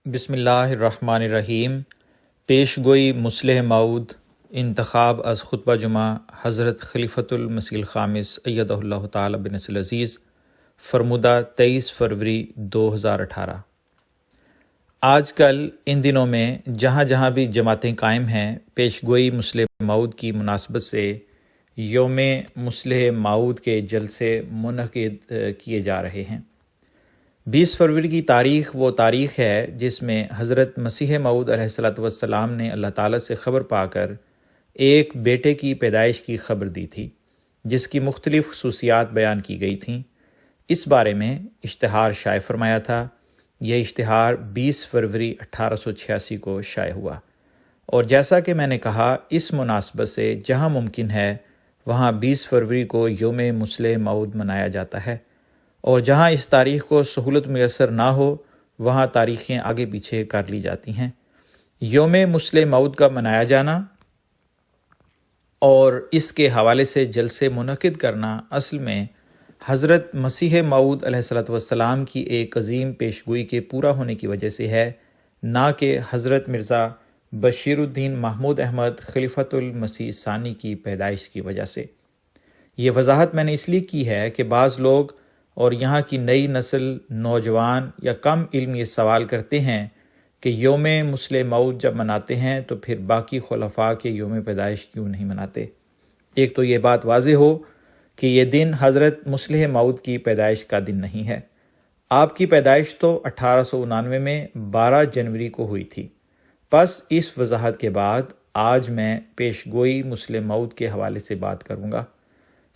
بسم اللہ الرحمن الرحیم۔ پیش گوئی مصلح موعود انتخاب از خطبہ جمعہ حضرت خلیفۃ المسیح الخامس ایدہ اللہ تعالی بنصر العزیز، فرمودہ 23 فروری 2018۔ آج کل ان دنوں میں جہاں جہاں بھی جماعتیں قائم ہیں، پیش گوئی مصلح موعود کی مناسبت سے یوم مصلح موعود کے جلسے منعقد کیے جا رہے ہیں۔ 20 فروری کی تاریخ وہ تاریخ ہے جس میں حضرت مسیح موعود علیہ السلام نے اللہ تعالیٰ سے خبر پا کر ایک بیٹے کی پیدائش کی خبر دی تھی، جس کی مختلف خصوصیات بیان کی گئی تھیں۔ اس بارے میں اشتہار شائع فرمایا تھا۔ یہ اشتہار 20 فروری 1886 کو شائع ہوا، اور جیسا کہ میں نے کہا، اس مناسبت سے جہاں ممکن ہے وہاں 20 فروری کو یوم مصلح موعود منایا جاتا ہے، اور جہاں اس تاریخ کو سہولت میسر نہ ہو وہاں تاریخیں آگے پیچھے کر لی جاتی ہیں۔ یوم مصلح موعود کا منایا جانا اور اس کے حوالے سے جلسے منعقد کرنا اصل میں حضرت مسیح موعود علیہ السلام کی ایک عظیم پیشگوئی کے پورا ہونے کی وجہ سے ہے، نہ کہ حضرت مرزا بشیر الدین محمود احمد خلیفۃ المسیح ثانی کی پیدائش کی وجہ سے۔ یہ وضاحت میں نے اس لیے کی ہے کہ بعض لوگ اور یہاں کی نئی نسل، نوجوان یا کم علم یہ سوال کرتے ہیں کہ یوم مصلح موعود جب مناتے ہیں تو پھر باقی خلفاء کے یوم پیدائش کیوں نہیں مناتے؟ ایک تو یہ بات واضح ہو کہ یہ دن حضرت مصلح موعود کی پیدائش کا دن نہیں ہے۔ آپ کی پیدائش تو 1899 میں 12 جنوری کو ہوئی تھی۔ پس اس وضاحت کے بعد آج میں پیش گوئی مصلح موعود کے حوالے سے بات کروں گا۔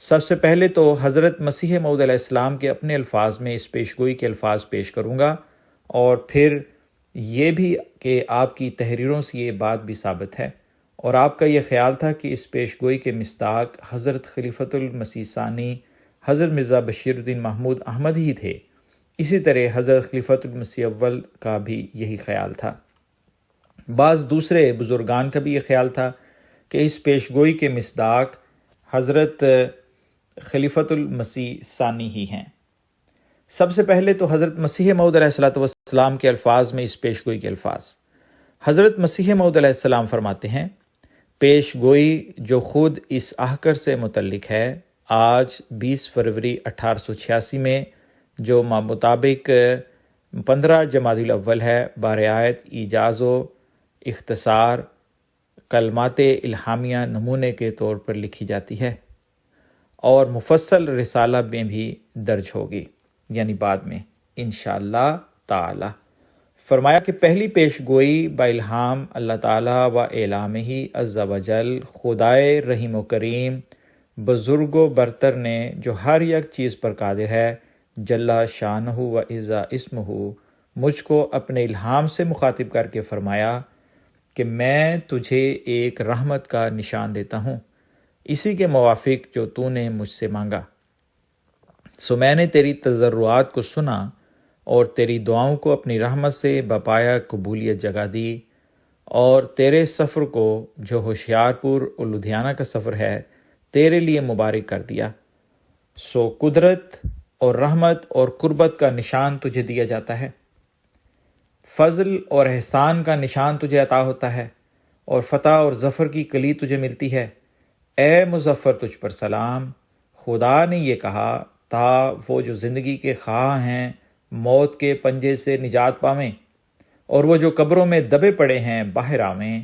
سب سے پہلے تو حضرت مسیح موعود علیہ السلام کے اپنے الفاظ میں اس پیشگوئی کے الفاظ پیش کروں گا، اور پھر یہ بھی کہ آپ کی تحریروں سے یہ بات بھی ثابت ہے، اور آپ کا یہ خیال تھا کہ اس پیشگوئی کے مصداق حضرت خلیفۃ المسیح ثانی حضرت مرزا بشیر الدین محمود احمد ہی تھے۔ اسی طرح حضرت خلیفۃ المسیح اول کا بھی یہی خیال تھا۔ بعض دوسرے بزرگان کا بھی یہ خیال تھا کہ اس پیشگوئی کے مصداق حضرت خلیفۃ المسیح ثانی ہی ہیں۔ سب سے پہلے تو حضرت مسیح موعود علیہ السلام کے الفاظ میں اس پیش گوئی کے الفاظ۔ حضرت مسیح موعود علیہ السلام فرماتے ہیں، پیش گوئی جو خود اس احکر سے متعلق ہے، آج 20 فروری 1886 میں جو مطابق 15 جمادی الاول ہے، برعایت ایجاز و اختصار کلمات الہامیہ نمونے کے طور پر لکھی جاتی ہے، اور مفصل رسالہ میں بھی درج ہوگی، یعنی بعد میں انشاءاللہ تعالی۔ فرمایا کہ پہلی پیش گوئی با الہام اللہ تعالیٰ و اعلامہ عز و جل، خدائے رحیم و کریم بزرگ و برتر نے جو ہر یک چیز پر قادر ہے، جل شانہ و عز اسمہ، مجھ کو اپنے الہام سے مخاطب کر کے فرمایا کہ میں تجھے ایک رحمت کا نشان دیتا ہوں، اسی کے موافق جو تو نے مجھ سے مانگا۔ سو میں نے تیری تضرعات کو سنا اور تیری دعاؤں کو اپنی رحمت سے بپایا قبولیت جگہ دی، اور تیرے سفر کو جو ہوشیار پور اور لدھیانہ کا سفر ہے تیرے لیے مبارک کر دیا۔ سو قدرت اور رحمت اور قربت کا نشان تجھے دیا جاتا ہے، فضل اور احسان کا نشان تجھے عطا ہوتا ہے، اور فتح اور ظفر کی کلید تجھے ملتی ہے۔ اے مظفر تجھ پر سلام، خدا نے یہ کہا تا وہ جو زندگی کے خواہاں ہیں موت کے پنجے سے نجات پاویں، اور وہ جو قبروں میں دبے پڑے ہیں باہر آویں،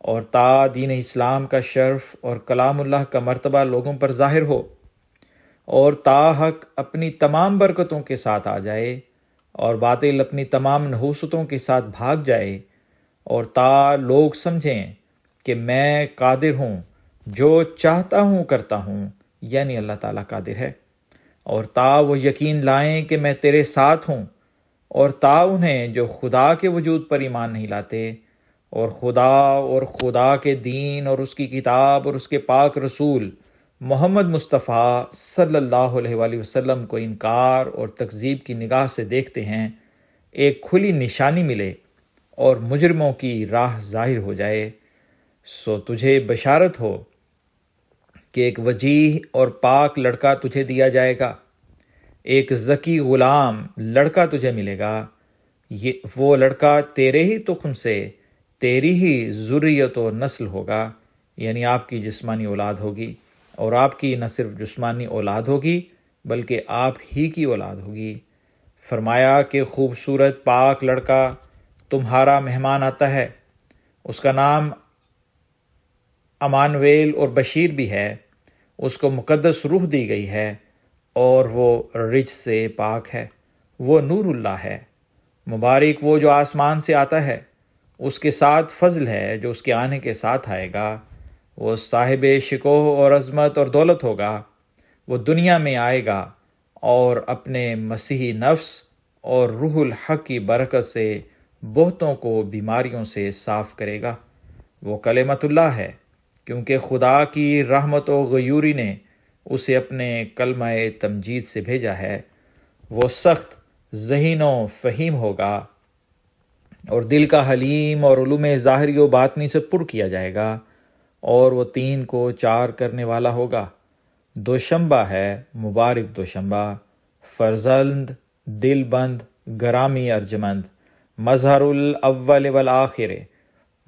اور تا دین اسلام کا شرف اور کلام اللہ کا مرتبہ لوگوں پر ظاہر ہو، اور تا حق اپنی تمام برکتوں کے ساتھ آ جائے، اور باطل اپنی تمام نحوستوں کے ساتھ بھاگ جائے، اور تا لوگ سمجھیں کہ میں قادر ہوں، جو چاہتا ہوں کرتا ہوں، یعنی اللہ تعالیٰ قادر ہے، اور تا وہ یقین لائیں کہ میں تیرے ساتھ ہوں، اور تا انہیں جو خدا کے وجود پر ایمان نہیں لاتے، اور خدا کے دین اور اس کی کتاب اور اس کے پاک رسول محمد مصطفیٰ صلی اللہ علیہ وآلہ وسلم کو انکار اور تکذیب کی نگاہ سے دیکھتے ہیں، ایک کھلی نشانی ملے اور مجرموں کی راہ ظاہر ہو جائے۔ سو تجھے بشارت ہو کہ ایک وجیح اور پاک لڑکا تجھے دیا جائے گا، ایک ذکی غلام لڑکا تجھے ملے گا، وہ لڑکا تیرے ہی تخم سے تیری ہی ذریت و نسل ہوگا، یعنی آپ کی جسمانی اولاد ہوگی، اور آپ کی نہ صرف جسمانی اولاد ہوگی بلکہ آپ ہی کی اولاد ہوگی۔ فرمایا کہ خوبصورت پاک لڑکا تمہارا مہمان آتا ہے، اس کا نام امانویل اور بشیر بھی ہے، اس کو مقدس روح دی گئی ہے اور وہ رج سے پاک ہے، وہ نور اللہ ہے۔ مبارک وہ جو آسمان سے آتا ہے، اس کے ساتھ فضل ہے جو اس کے آنے کے ساتھ آئے گا۔ وہ صاحب شکوہ اور عظمت اور دولت ہوگا، وہ دنیا میں آئے گا اور اپنے مسیحی نفس اور روح الحق کی برکت سے بہتوں کو بیماریوں سے صاف کرے گا۔ وہ کلمت اللہ ہے، کیونکہ خدا کی رحمت و غیوری نے اسے اپنے کلمہ تمجید سے بھیجا ہے۔ وہ سخت ذہین و فہیم ہوگا اور دل کا حلیم اور علوم ظاہری و باطنی سے پر کیا جائے گا، اور وہ 3 کو 4 کرنے والا ہوگا۔ دوشنبہ ہے، مبارک دوشنبہ، فرزند، دل بند، گرامی ارجمند، مظہر الاول والآخر،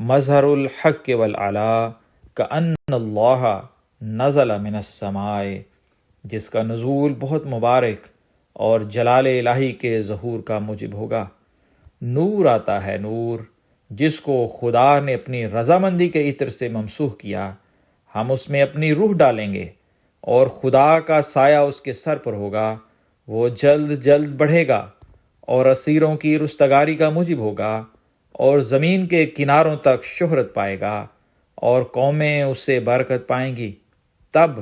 مظہر الحق والعلا، کأن اللہ نزل من السماء، جس کا نزول بہت مبارک اور جلال الہی کے ظہور کا موجب ہوگا۔ نور آتا ہے، نور، جس کو خدا نے اپنی رضامندی کے عطر سے ممسوح کیا۔ ہم اس میں اپنی روح ڈالیں گے اور خدا کا سایہ اس کے سر پر ہوگا۔ وہ جلد جلد بڑھے گا اور اسیروں کی رستگاری کا موجب ہوگا، اور زمین کے کناروں تک شہرت پائے گا، اور قومیں اسے برکت پائیں گی۔ تب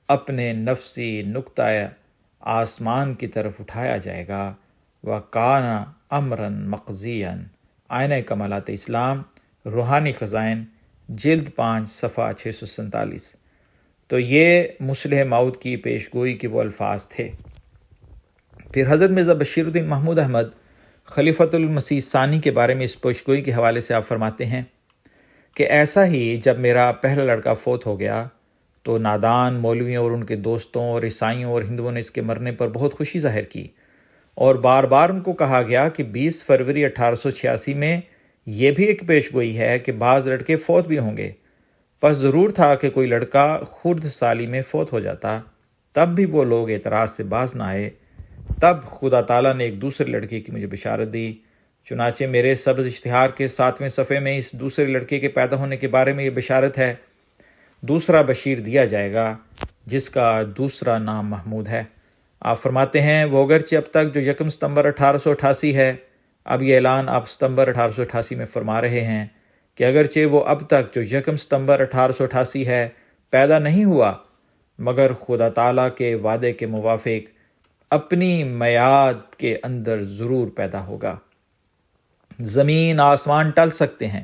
اپنے نفسی نقطہ آسمان کی طرف اٹھایا جائے گا۔ وَكَانَ أَمْرًا مَقْضِيًّا۔ آئینہ کمالات اسلام، روحانی خزائن، جلد 5، صفحہ 647۔ تو یہ مصلح موعود کی پیشگوئی کے وہ الفاظ تھے۔ پھر حضرت مرزا بشیر الدین محمود احمد خلیفۃ المسیح ثانی کے بارے میں اس پیشگوئی کے حوالے سے آپ فرماتے ہیں کہ ایسا ہی جب میرا پہلا لڑکا فوت ہو گیا تو نادان مولویوں اور ان کے دوستوں اور عیسائیوں اور ہندوؤں نے اس کے مرنے پر بہت خوشی ظاہر کی، اور بار بار ان کو کہا گیا کہ 20 فروری 1886 میں یہ بھی ایک پیشگوئی ہے کہ بعض لڑکے فوت بھی ہوں گے۔ پس ضرور تھا کہ کوئی لڑکا خرد سالی میں فوت ہو جاتا، تب بھی وہ لوگ اعتراض سے باز نہ آئے۔ تب خدا تعالیٰ نے ایک دوسرے لڑکے کی مجھے بشارت دی، چنانچہ میرے سبز اشتہار کے 7ویں صفحے میں اس دوسرے لڑکے کے پیدا ہونے کے بارے میں یہ بشارت ہے۔ دوسرا بشیر دیا جائے گا جس کا دوسرا نام محمود ہے۔ آپ فرماتے ہیں وہ اگرچہ اب تک جو 1 ستمبر 1888 ہے، اب یہ اعلان آپ ستمبر 1888 میں فرما رہے ہیں کہ اگرچہ وہ اب تک جو 1 ستمبر 1888 ہے پیدا نہیں ہوا، مگر خدا تعالیٰ کے وعدے کے موافق اپنی میعاد کے اندر ضرور پیدا ہوگا۔ زمین آسمان ٹل سکتے ہیں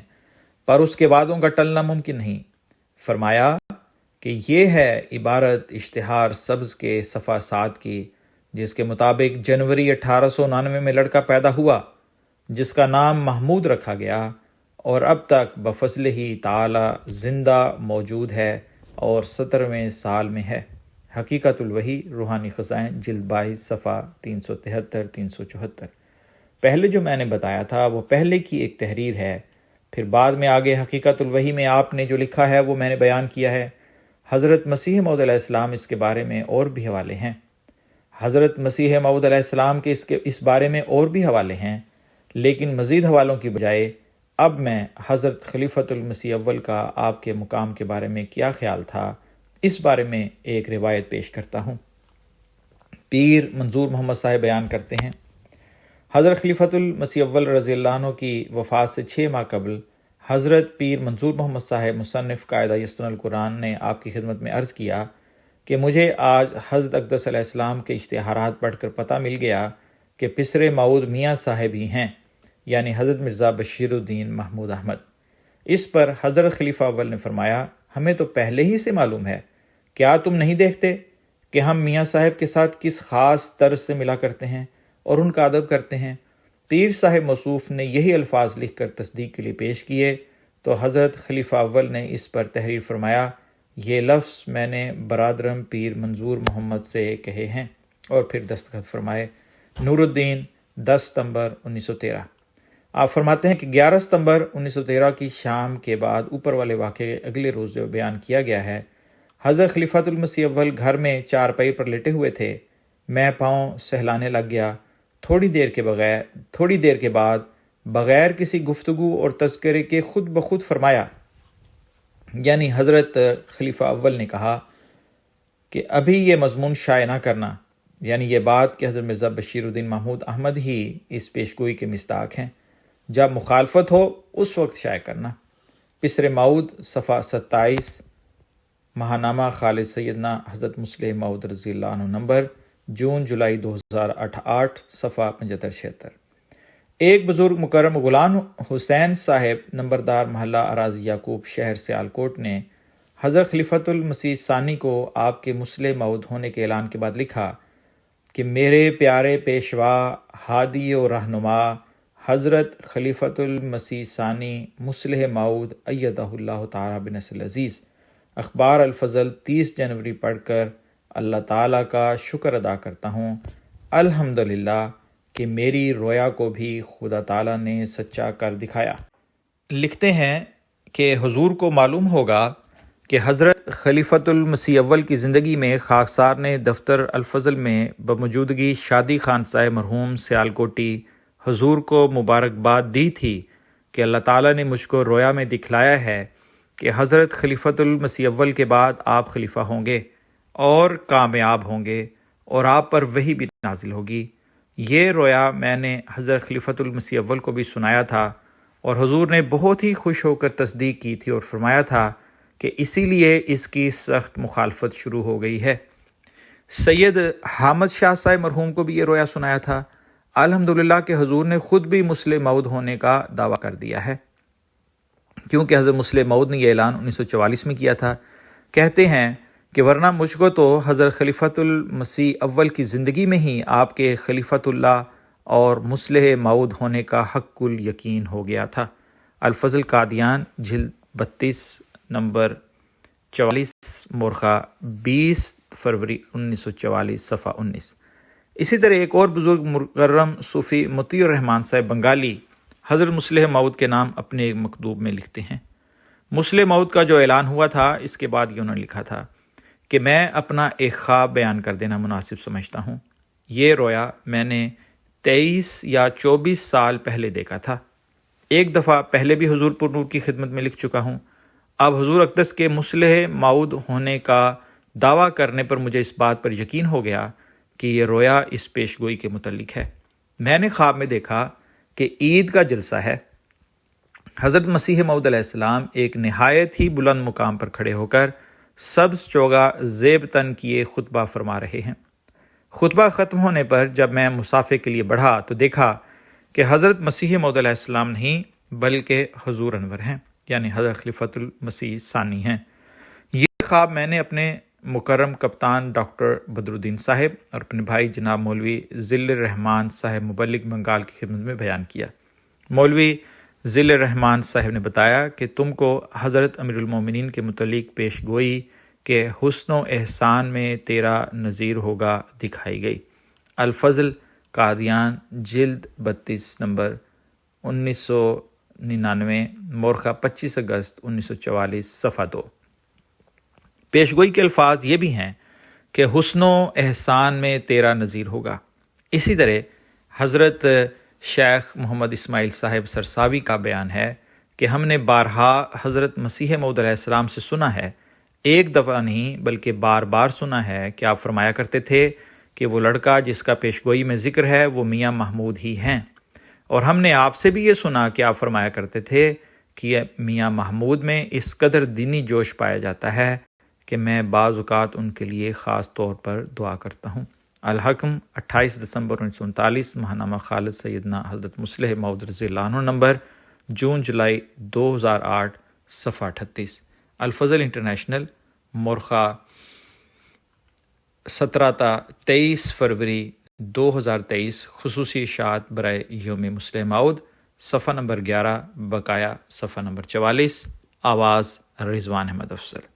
پر اس کے وعدوں کا ٹلنا ممکن نہیں۔ فرمایا کہ یہ ہے عبارت اشتہار سبز کے صفحہ 7 کی، جس کے مطابق جنوری 1899 میں لڑکا پیدا ہوا جس کا نام محمود رکھا گیا، اور اب تک بفضل ہی تعالی زندہ موجود ہے اور 17ویں سال میں ہے۔ حقیقت الوحی، روحانی خزائن، جلد 22، صفحہ 373 374۔ پہلے جو میں نے بتایا تھا وہ پہلے کی ایک تحریر ہے، پھر بعد میں آگے حقیقت الوحی میں آپ نے جو لکھا ہے وہ میں نے بیان کیا ہے۔ حضرت مسیح موعود علیہ السلام اس کے بارے میں اور بھی حوالے ہیں۔ حضرت مسیح موعود علیہ السلام کے اس بارے میں اور بھی حوالے ہیں، لیکن مزید حوالوں کی بجائے اب میں حضرت خلیفۃ المسیح اول کا آپ کے مقام کے بارے میں کیا خیال تھا اس بارے میں ایک روایت پیش کرتا ہوں۔ پیر منظور محمد صاحب بیان کرتے ہیں، حضرت خلیفۃ المسیح اول رضی اللہ عنہ کی وفات سے 6 ماہ قبل حضرت پیر منظور محمد صاحب مصنف قاعدہ یسن القرآن نے آپ کی خدمت میں عرض کیا کہ مجھے آج حضرت اقدس علیہ السلام کے اشتہارات پڑھ کر پتہ مل گیا کہ پسر موعود میاں صاحب ہی ہیں، یعنی حضرت مرزا بشیر الدین محمود احمد۔ اس پر حضرت خلیفہ اول نے فرمایا، ہمیں تو پہلے ہی سے معلوم ہے، کیا تم نہیں دیکھتے کہ ہم میاں صاحب کے ساتھ کس خاص طرز سے ملا کرتے ہیں اور ان کا ادب کرتے ہیں؟ پیر صاحب موصوف نے یہی الفاظ لکھ کر تصدیق کے لیے پیش کیے تو حضرت خلیفہ اول نے اس پر تحریر فرمایا، یہ لفظ میں نے برادرم پیر منظور محمد سے کہے ہیں، اور پھر دستخط فرمائے۔ نور الدین، 10 ستمبر 1913۔ آپ فرماتے ہیں کہ 11 ستمبر 1913 کی شام کے بعد اوپر والے واقعے اگلے روز جو بیان کیا گیا ہے، حضرت خلیفۃ المسیح اول گھر میں چارپائی پر لیٹے ہوئے تھے۔ میں پاؤں سہلانے لگ گیا۔ تھوڑی دیر کے بعد بغیر کسی گفتگو اور تذکرے کے خود بخود فرمایا، یعنی حضرت خلیفہ اول نے کہا کہ ابھی یہ مضمون شائع نہ کرنا، یعنی یہ بات کہ حضرت مرزا بشیر الدین محمود احمد ہی اس پیشگوئی کے مصداق ہیں، جب مخالفت ہو اس وقت شائع کرنا۔ پسر معود صفحہ 27، ماہنامہ خالد سیدنا حضرت مسلح معود رضی اللہ عنہ نمبر جون جولائی 2008 صفحہ 75-76۔ ایک بزرگ مکرم غلام حسین صاحب نمبردار محلہ اراضی یعقوب شہر سیالکوٹ نے حضرت خلیفۃ المسیح ثانی کو آپ کے مسلح معود ہونے کے اعلان کے بعد لکھا کہ میرے پیارے پیشوا ہادی و رہنما حضرت خلیفۃ المسیح ثانی مسلح معود ایدہ اللہ تعالی بنصر العزیز اخبار الفضل 30 جنوری پڑھ کر اللہ تعالیٰ کا شکر ادا کرتا ہوں، الحمدللہ کہ میری رویا کو بھی خدا تعالیٰ نے سچا کر دکھایا۔ لکھتے ہیں کہ حضور کو معلوم ہوگا کہ حضرت خلیفۃ المسیح اول کی زندگی میں خاکسار نے دفتر الفضل میں بموجودگی شادی خان صاحب مرحوم سیالکوٹی حضور کو مبارکباد دی تھی کہ اللہ تعالیٰ نے مجھ کو رویا میں دکھلایا ہے کہ حضرت خلیفۃ المسیح اول کے بعد آپ خلیفہ ہوں گے اور کامیاب ہوں گے اور آپ پر وحی بھی نازل ہوگی۔ یہ رویا میں نے حضرت خلیفۃ المسیح اول کو بھی سنایا تھا اور حضور نے بہت ہی خوش ہو کر تصدیق کی تھی اور فرمایا تھا کہ اسی لیے اس کی سخت مخالفت شروع ہو گئی ہے۔ سید حامد شاہ صاحب مرحوم کو بھی یہ رویا سنایا تھا، الحمدللہ کہ حضور نے خود بھی مسلح معود ہونے کا دعویٰ کر دیا ہے، کیونکہ حضرت مسلح معود نے یہ اعلان 1944 میں کیا تھا۔ کہتے ہیں کہ ورنہ مجھ کو تو حضرت خلیفۃ المسیح اول کی زندگی میں ہی آپ کے خلیفۃ اللہ اور مسلح معود ہونے کا حق الیقین ہو گیا تھا۔ الفضل قادیان جلد 32 نمبر 44 مورخہ 20 فروری 1944 صفحہ 19۔ اسی طرح ایک اور بزرگ مکرم صوفی مطیع الرحمان صاحب بنگالی حضرت مسلح معود کے نام اپنے ایک مکتوب میں لکھتے ہیں، مسلح معود کا جو اعلان ہوا تھا اس کے بعد یہ انہوں نے لکھا تھا کہ میں اپنا ایک خواب بیان کر دینا مناسب سمجھتا ہوں۔ یہ رویا میں نے 23 یا 24 سال پہلے دیکھا تھا۔ ایک دفعہ پہلے بھی حضور پر نور کی خدمت میں لکھ چکا ہوں۔ اب حضور اقدس کے مسلح معود ہونے کا دعویٰ کرنے پر مجھے اس بات پر یقین ہو گیا کہ یہ رویا اس پیشگوئی کے متعلق ہے۔ میں نے خواب میں دیکھا کہ عید کا جلسہ ہے، حضرت مسیح موعود علیہ السلام ایک نہایت ہی بلند مقام پر کھڑے ہو کر سبز چوگا زیب تن کیے خطبہ فرما رہے ہیں۔ خطبہ ختم ہونے پر جب میں مصافحے کے لیے بڑھا تو دیکھا کہ حضرت مسیح موعود علیہ السلام نہیں بلکہ حضور انور ہیں، یعنی حضرت خلیفۃ المسیح ثانی ہیں۔ یہ خواب میں نے اپنے مکرم کپتان ڈاکٹر بدر الدین صاحب اور اپنے بھائی جناب مولوی ذل الرحمان صاحب مبلغ بنگال کی خدمت میں بیان کیا۔ مولوی ذل الرحمان صاحب نے بتایا کہ تم کو حضرت امیر المومنین کے متعلق پیش گوئی کہ حسن و احسان میں تیرا نظیر ہوگا دکھائی گئی۔ الفضل قادیان جلد 32 نمبر 1999 مورخہ 25 اگست 1944 صفحہ 2۔ پیشگوئی کے الفاظ یہ بھی ہیں کہ حسن و احسان میں تیرا نظیر ہوگا۔ اسی طرح حضرت شیخ محمد اسماعیل صاحب سرساوی کا بیان ہے کہ ہم نے بارہا حضرت مسیح موعود علیہ السلام سے سنا ہے، ایک دفعہ نہیں بلکہ بار بار سنا ہے کہ آپ فرمایا کرتے تھے کہ وہ لڑکا جس کا پیشگوئی میں ذکر ہے وہ میاں محمود ہی ہیں، اور ہم نے آپ سے بھی یہ سنا کہ آپ فرمایا کرتے تھے کہ میاں محمود میں اس قدر دینی جوش پایا جاتا ہے کہ میں بعض اوقات ان کے لیے خاص طور پر دعا کرتا ہوں۔ الحکم 28 دسمبر 1939 ماہنامہ خالد سیدنا حضرت مسلح معود رضی اللہ عنہ نمبر جون جولائی 2008 صفحہ 38۔ الفضل انٹرنیشنل مورخہ 17 تا 23 فروری 2023 خصوصی اشاعت برائے یوم مسلح معود صفحہ نمبر 11 بقایا صفحہ نمبر 44۔ آواز رضوان احمد افضل۔